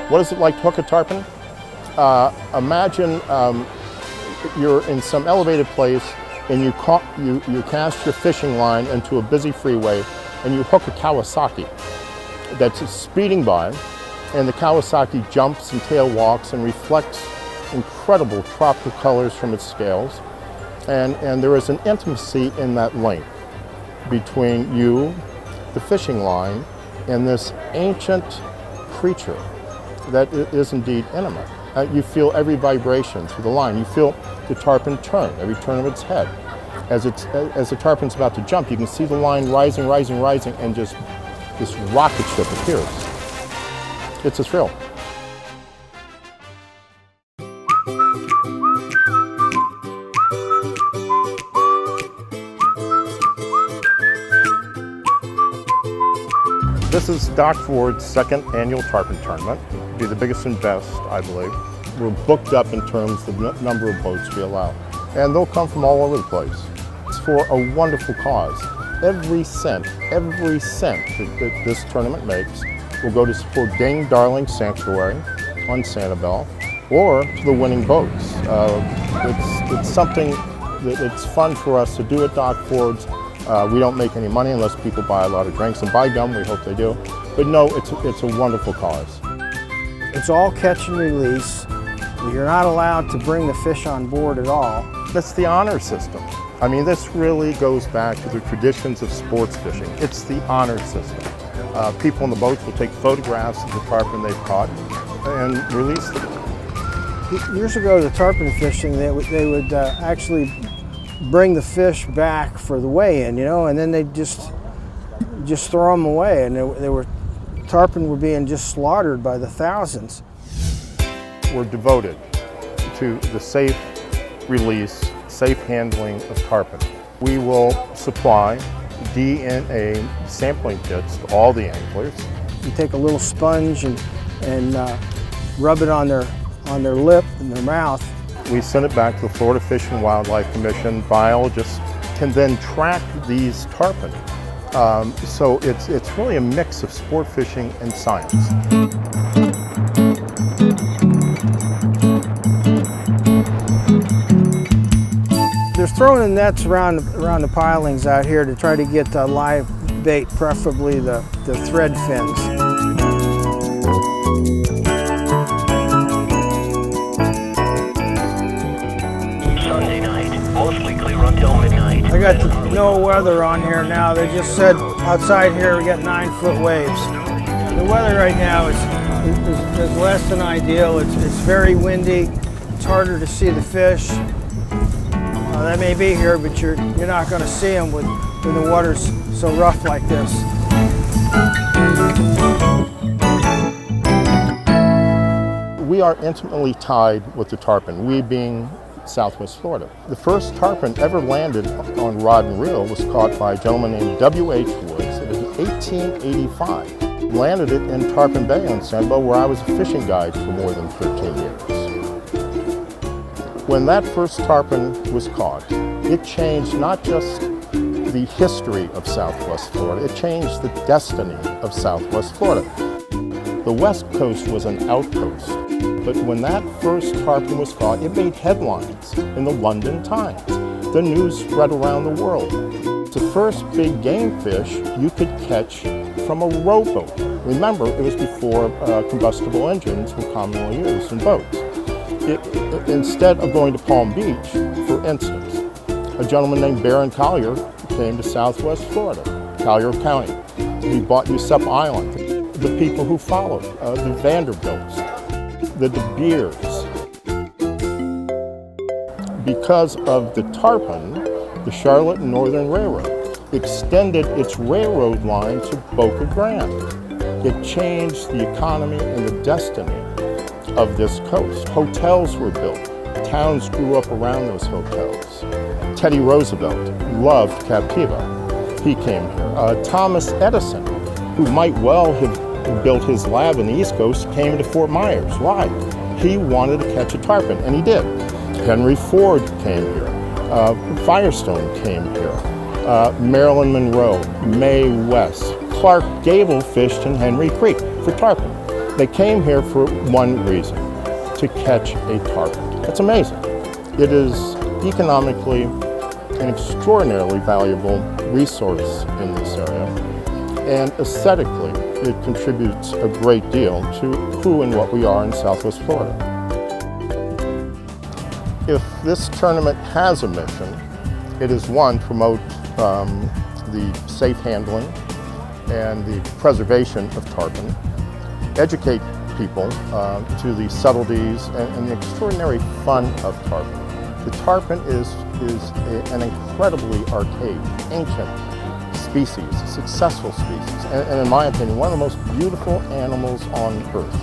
What is it like to hook a tarpon? Imagine you're in some elevated place and you cast your fishing line into a busy freeway and you hook a Kawasaki that's speeding by, and the Kawasaki jumps and tail walks and reflects incredible tropical colors from its scales. And there is an intimacy in that link between you, the fishing line, and this ancient creature that is indeed intimate. You feel every vibration through the line. You feel the tarpon turn, every turn of its head. As the tarpon's about to jump, you can see the line rising, rising, rising, and just this rocket ship appears. It's a thrill. This is Dock Ford's second annual Tarpon Tournament. It'll be the biggest and best, I believe. We're booked up in terms of the number of boats we allow. And they'll come from all over the place. It's for a wonderful cause. Every cent that this tournament makes will go to support Dame Darling Sanctuary on Sanibel or to the winning boats. It's something that it's fun for us to do at Dock Ford's. We don't make any money unless people buy a lot of drinks, and by gum, we hope they do. But no, it's a wonderful cause. It's all catch and release. You're not allowed to bring the fish on board at all. That's the honor system. I mean, this really goes back to the traditions of sports fishing. It's the honor system. People in the boats will take photographs of the tarpon they've caught and release them. Years ago, the tarpon fishing, they would actually bring the fish back for the weigh-in, and then they'd just throw them away, and tarpon were being just slaughtered by the thousands. We're devoted to the safe release, safe handling of tarpon. We will supply DNA sampling kits to all the anglers. You take a little sponge and rub it on their lip and their mouth. We send it back to the Florida Fish and Wildlife Commission. Biologists can then track these tarpon. So it's really a mix of sport fishing and science. They're throwing the nets around the pilings out here to try to get live bait, preferably the thread fins. Sunday night, mostly clear until midnight. I got the no weather on here now. They just said outside here we got 9-foot waves. The weather right now is less than ideal. It's very windy. It's harder to see the fish. They may be here, but you're not going to see them when the water's so rough like this. We are intimately tied with the tarpon, we being Southwest Florida. The first tarpon ever landed on rod and reel was caught by a gentleman named W.H. Woods in 1885. Landed it in Tarpon Bay on Sanibel, where I was a fishing guide for more than 13 years. When that first tarpon was caught, it changed not just the history of Southwest Florida, it changed the destiny of Southwest Florida. The West Coast was an outpost, but when that first tarpon was caught, it made headlines in the London Times. The news spread around the world. It's the first big game fish you could catch from a rowboat. Remember, it was before combustible engines were commonly used in boats. Instead of going to Palm Beach, for instance, a gentleman named Baron Collier came to Southwest Florida, Collier County. He bought Usup Island. The people who followed, the Vanderbilts, the De Beers. Because of the tarpon, the Charlotte Northern Railroad extended its railroad line to Boca Grande. It changed the economy and the destiny of this coast. Hotels were built. Towns grew up around those hotels. Teddy Roosevelt loved Captiva. He came here. Thomas Edison, who might well have built his lab in the East Coast, came to Fort Myers. Why? He wanted to catch a tarpon, and he did. Henry Ford came here. Firestone came here. Marilyn Monroe, Mae West, Clark Gable fished in Henry Creek for tarpon. They came here for one reason, to catch a tarpon. It's amazing. It is economically an extraordinarily valuable resource in this area, and aesthetically, it contributes a great deal to who and what we are in Southwest Florida. If this tournament has a mission, it is one, promote the safe handling and the preservation of tarpon, educate people to the subtleties and the extraordinary fun of tarpon. The tarpon is an incredibly archaic, ancient species, a successful species, and in my opinion, one of the most beautiful animals on Earth.